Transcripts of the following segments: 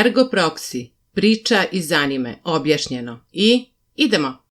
Ergo Proxy, priča iz anime, objašnjeno. I idemo!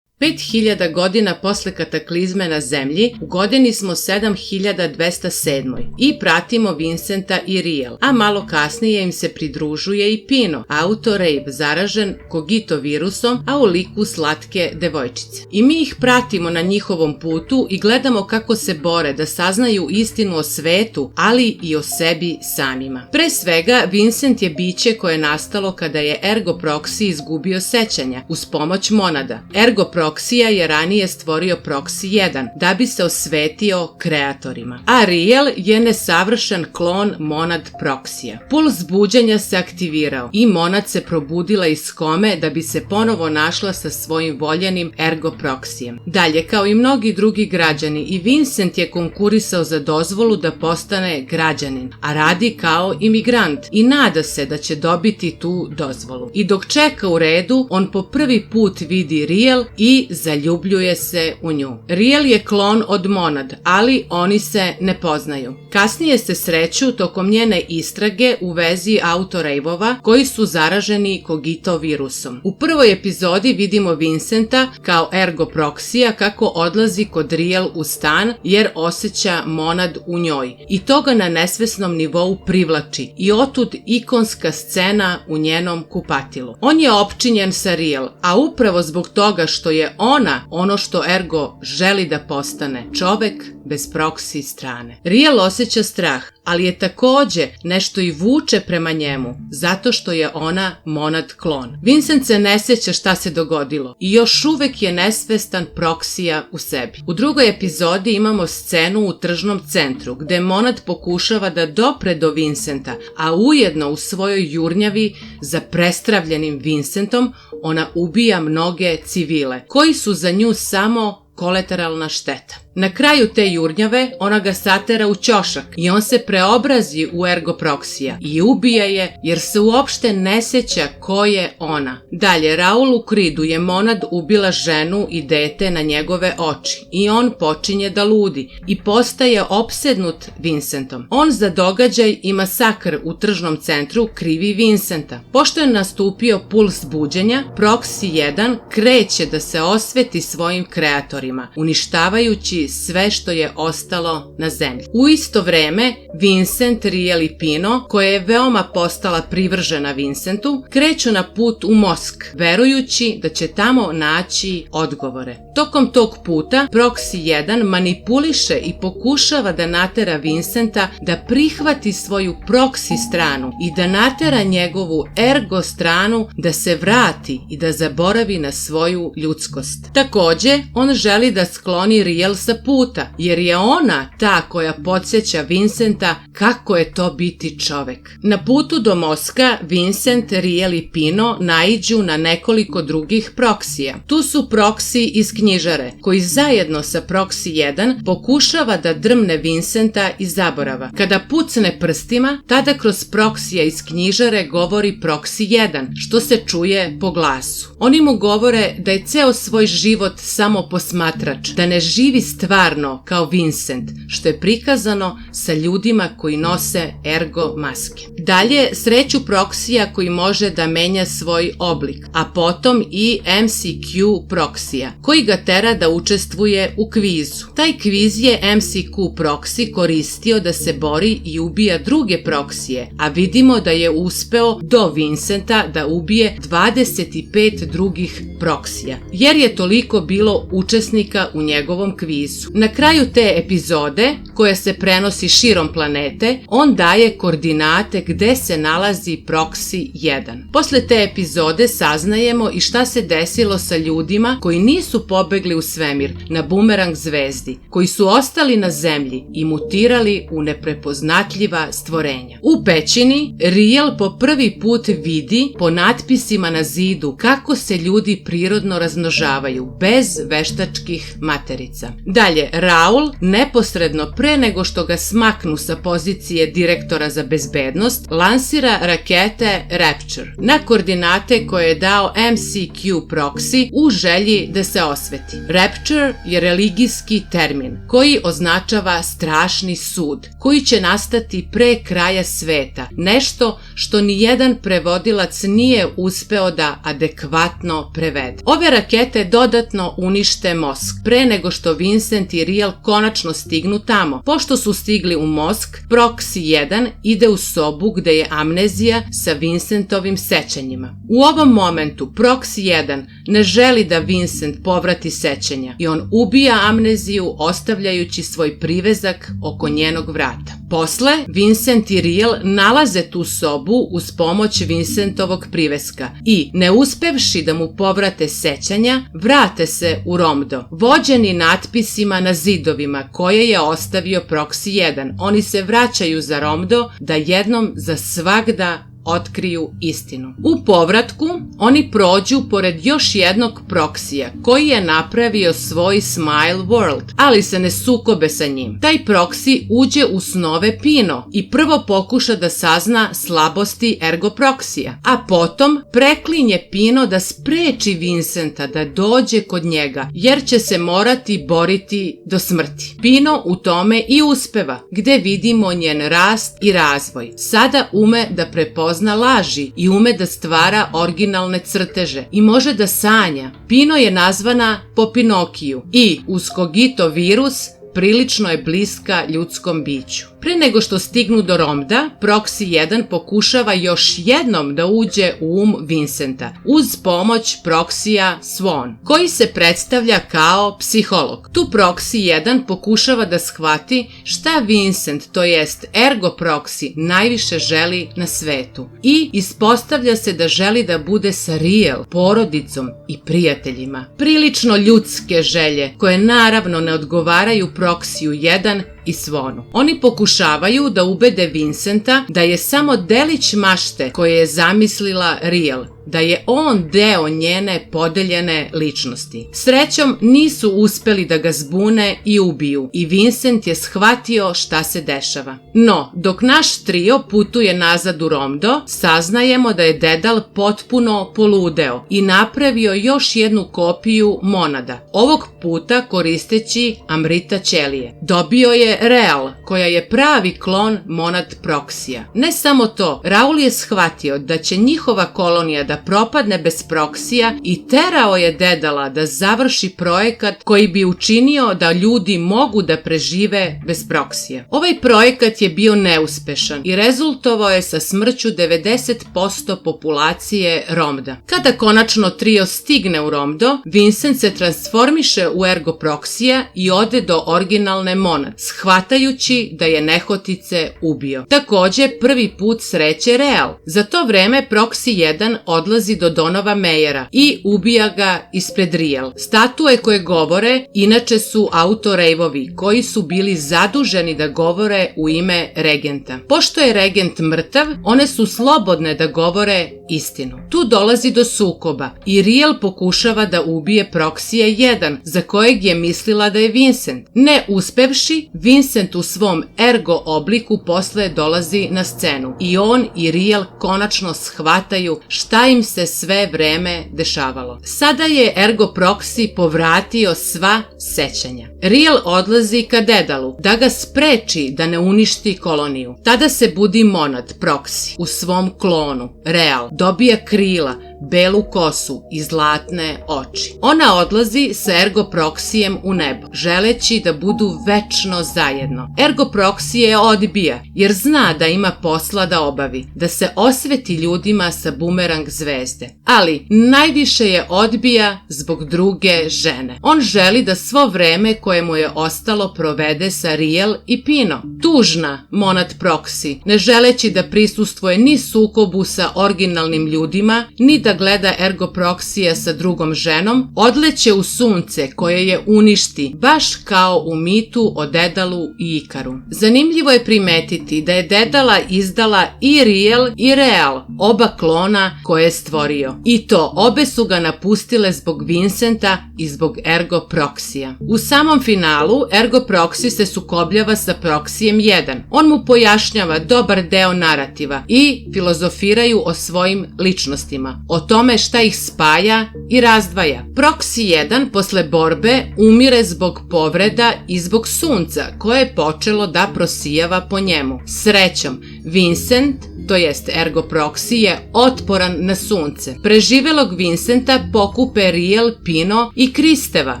5000 godina posle kataklizme na Zemlji, u godini smo 7207. i pratimo Vincenta i Riel, a malo kasnije im se pridružuje i Pino, Autoreiv zaražen Kogito virusom, a u liku slatke devojčice. I mi ih pratimo na njihovom putu i gledamo kako se bore da saznaju istinu o svetu, ali i o sebi samima. Pre svega, Vincent je biće koje je nastalo kada je Ergo Proxy izgubio sećanja uz pomoć monada. Ergo Proxy je ranije stvorio Proxy 1 da bi se osvetio kreatorima, a Riel je nesavršen klon monad Proxija. Puls buđenja se aktivirao i monad se probudila iz kome da bi se ponovo našla sa svojim voljenim Ergo Proxyjem. Dalje, kao i mnogi drugi građani, i Vincent je konkurisao za dozvolu da postane građanin, a radi kao imigrant i nada se da će dobiti tu dozvolu. I dok čeka u redu, on po prvi put vidi Riel i zaljubljuje se u nju. Riel je klon od monad, ali oni se ne poznaju. Kasnije se sreću tokom njene istrage u vezi Autoreivova koji su zaraženi Kogito virusom. U prvoj epizodi vidimo Vincenta kao Ergo Proxija kako odlazi kod Riel u stan jer osjeća monad u njoj i to ga na nesvesnom nivou privlači i otud ikonska scena u njenom kupatilu. On je opčinjen sa Riel, a upravo zbog toga što je ona ono što Ergo želi da postane, čovek bez proksi strane. Riel osjeća strah, ali je takođe nešto i vuče prema njemu, zato što je ona monad klon. Vincent se ne sjeća šta se dogodilo i još uvek je nesvestan proksija u sebi. U drugoj epizodi imamo scenu u tržnom centru, gde monad pokušava da dopre do Vincenta, a ujedno u svojoj jurnjavi za prestravljenim Vincentom ona ubija mnoge civile, koji su za nju samo kolateralna šteta. Na kraju te jurnjave ona ga satera u ćošak i on se preobrazi u Ergo Proxija i ubija je jer se uopšte ne sjeća ko je ona. Dalje, Raulu Creedu je monad ubila ženu i dete na njegove oči i on počinje da ludi i postaje opsednut Vincentom. On za događaj i masakr u tržnom centru krivi Vincenta. Pošto je nastupio puls buđenja, Proxy 1 kreće da se osveti svojim kreatorima, uništavajući sve što je ostalo na zemlji. U isto vreme, Vincent, Riel i Pino, koja je veoma postala privržena Vincentu, kreću na put u Mosk, verujući da će tamo naći odgovore. Tokom tog puta, Proxy 1 manipuliše i pokušava da natera Vincenta da prihvati svoju proxy stranu i da natera njegovu ergo stranu da se vrati i da zaboravi na svoju ljudskost. Takođe, on želi da skloni Riel sa puta, jer je ona ta koja podsjeća Vincenta kako je to biti čovek. Na putu do Moska, Vincent, Riel i Pino naiđu na nekoliko drugih proksija. Tu su proksi iz knjižare, koji zajedno sa Proxy 1 pokušava da drmne Vincenta iz zaborava. Kada pucne prstima, tada kroz proksija iz knjižare govori Proxy 1, što se čuje po glasu. Oni mu govore da je ceo svoj život samo posmatrač, da ne živi stvarno kao Vincent, što je prikazano sa ljudima koji nose ergo maske. Dalje, sreću proksija koji može da menja svoj oblik, a potom i MCQ proksija, koji ga tera da učestvuje u kvizu. Taj kviz je MCQ proksi koristio da se bori i ubija druge proksije, a vidimo da je uspeo do Vincenta da ubije 25 drugih proksija, jer je toliko bilo učesnika u njegovom kvizu. Na kraju te epizode, koja se prenosi širom planete, on daje koordinate gde se nalazi Proxy 1. Posle te epizode saznajemo i šta se desilo sa ljudima koji nisu pobegli u svemir na Bumerang zvezdi, koji su ostali na zemlji i mutirali u neprepoznatljiva stvorenja. U pećini Riel po prvi put vidi po natpisima na zidu kako se ljudi prirodno razmnožavaju, bez veštačkih materica. Dalje, Raul neposredno pre nego što ga smaknu sa pozicije direktora za bezbednost, lansira rakete Rapture na koordinate koje je dao MCQ proxy u želji da se osveti. Rapture je religijski termin koji označava strašni sud, koji će nastati pre kraja sveta, nešto što ni jedan prevodilac nije uspeo da adekvatno prevede. Ove rakete dodatno unište mozg pre nego što Vincent i Riel konačno stignu tamo. Pošto su stigli u mozg, Proxy 1 ide u sobu gde je amnezija sa Vincentovim sećanjima. U ovom momentu Proxy 1 ne želi da Vincent povrati sećanja i on ubija amneziju ostavljajući svoj privezak oko njenog vrata. Posle, Vincent i Riel nalaze tu sobu uz pomoć Vincentovog priveska i, ne uspevši da mu povrate sećanja, vrate se u Romdo. Vođeni natpisima na zidovima koje je ostavio Proxy 1, oni se vraćaju za Romdo da jednom za svagda otkriju istinu. U povratku oni prođu pored još jednog proksija koji je napravio svoj Smile World, ali se ne sukobe sa njim. Taj proksi uđe u snove Pino i prvo pokuša da sazna slabosti Ergo proksija, a potom preklinje Pino da spreči Vincenta da dođe kod njega jer će se morati boriti do smrti. Pino u tome i uspeva, gde vidimo njen rast i razvoj. Sada ume da prepozna laži i ume da stvara originalne crteže i može da sanja. Pino je nazvana po Pinokiju i uz Cogito virus prilično je bliska ljudskom biću. Pre nego što stignu do Romda, Proxy 1 pokušava još jednom da uđe u Vincenta uz pomoć proksija Swan, koji se predstavlja kao psiholog. Tu Proxy 1 pokušava da shvati šta Vincent, to jest Ergo proksi, najviše želi na svetu i ispostavlja se da želi da bude sa Riel, porodicom i prijateljima. Prilično ljudske želje koje naravno ne odgovaraju Proxiju 1 i Swanu. Oni pokušavaju da ubede Vincenta da je samo delić mašte koje je zamislila Riel, da je on deo njene podeljene ličnosti. Srećom nisu uspeli da ga zbune i ubiju i Vincent je shvatio šta se dešava. No, dok naš trio putuje nazad u Romdo, saznajemo da je Dedal potpuno poludeo i napravio još jednu kopiju Monada, ovog puta koristeći Amrita ćelije. Dobio je Real, koja je pravi klon Monad proksija. Ne samo to, Raul je shvatio da će njihova kolonija da propadne bez proksija i terao je Dedala da završi projekat koji bi učinio da ljudi mogu da prežive bez proksija. Ovaj projekat je bio neuspešan i rezultovao je sa smrću 90% populacije Romda. Kada konačno trio stigne u Romdo, Vincent se transformiše u Ergo proksija i ode do originalne Monad, shvatajući da je nehotice ubio. Takođe, prvi put sreće Real. Za to vreme Proxy 1 odlazi do Donova Mejera i ubija ga ispred Riel. Statue koje govore inače su autorejvovi koji su bili zaduženi da govore u ime regenta. Pošto je regent mrtav, one su slobodne da govore istinu. Tu dolazi do sukoba i Riel pokušava da ubije Proxija 1, za kojeg je mislila da je Vincent. Ne uspevši, Vincent u svom ergo obliku posle dolazi na scenu i on i Riel konačno shvataju šta im se sve vreme dešavalo. Sada je Ergo Proxy povratio sva sećanja. Riel odlazi ka Dedalu da ga spreči da ne uništi koloniju. Tada se budi Monad Proxy u svom klonu, Real, dobija krila, belu kosu i zlatne oči. Ona odlazi sa Ergo Proxijem u nebo, želeći da budu večno zajedno. Ergo Proxy je odbija, jer zna da ima posla da obavi, da se osveti ljudima sa bumerang zvezde. Ali najviše je odbija zbog druge žene. On želi da svo vreme koje mu je ostalo provede sa Riel i Pino. Tužna Monad Proxy, ne želeći da prisustvuje ni sukobu sa originalnim ljudima, ni da puta gleda Ergo Proxija sa drugom ženom, odleće u sunce koje je uništi, baš kao u mitu o Dedalu i Ikaru. Zanimljivo je primetiti da je Dedala izdala i Riel i Real, oba klona koje je stvorio. I to, obe su ga napustile zbog Vincenta i zbog Ergo Proxija. U samom finalu Ergo Proxy se sukobljava sa Proxijem 1. On mu pojašnjava dobar deo narativa i filozofiraju o svojim ličnostima, o tome šta ih spaja i razdvaja. Proxy 1 posle borbe umire zbog povreda i zbog sunca koje je počelo da prosijava po njemu. Srećom, Vincent, to jest Ergo Proxy, je otporan na sunce. Preživelog Vincenta pokupe Riel, Pino i Kristeva.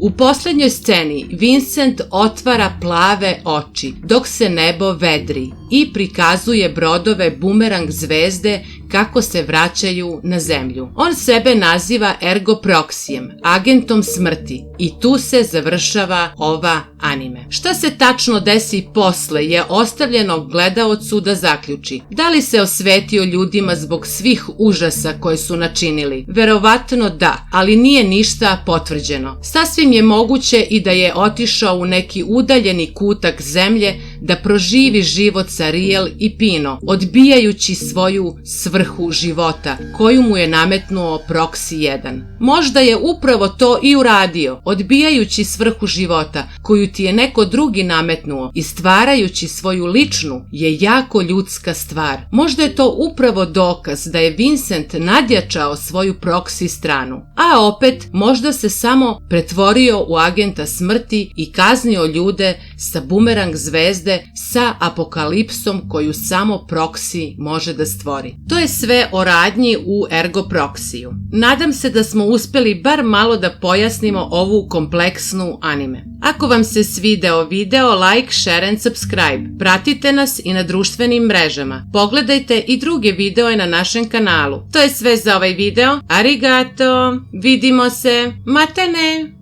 U poslednjoj sceni Vincent otvara plave oči dok se nebo vedri i prikazuje brodove Bumerang zvezde kako se vraćaju na zemlju. On sebe naziva Ergo Proxijem, agentom smrti, i tu se završava ova anime. Šta se tačno desi posle je ostavljeno gledaocu da zaključi. Da li se osvetio ljudima zbog svih užasa koje su načinili? Verovatno da, ali nije ništa potvrđeno. Sasvim je moguće i da je otišao u neki udaljeni kutak zemlje da proživi život sa Riel i Pino, odbijajući svoju svrhu života koju mu je nametnuo Proxy 1. Možda je upravo to i uradio, odbijajući svrhu života koju ti je neko drugi nametnuo i stvarajući svoju ličnu je jako ljudska stvar. Možda je to upravo dokaz da je Vincent nadjačao svoju Proxy stranu, a opet možda se samo pretvorio u agenta smrti i kaznio ljude sa Bumerang zvezde sa apokalipsom koju samo Proxy može da stvori. To je sve o radnji u Ergo Proxiju. Nadam se da smo uspeli bar malo da pojasnimo ovu kompleksnu anime. Ako vam se svideo video, like, share and subscribe. Pratite nas i na društvenim mrežama. Pogledajte i druge videoje na našem kanalu. To je sve za ovaj video. Arigato! Vidimo se! Matane!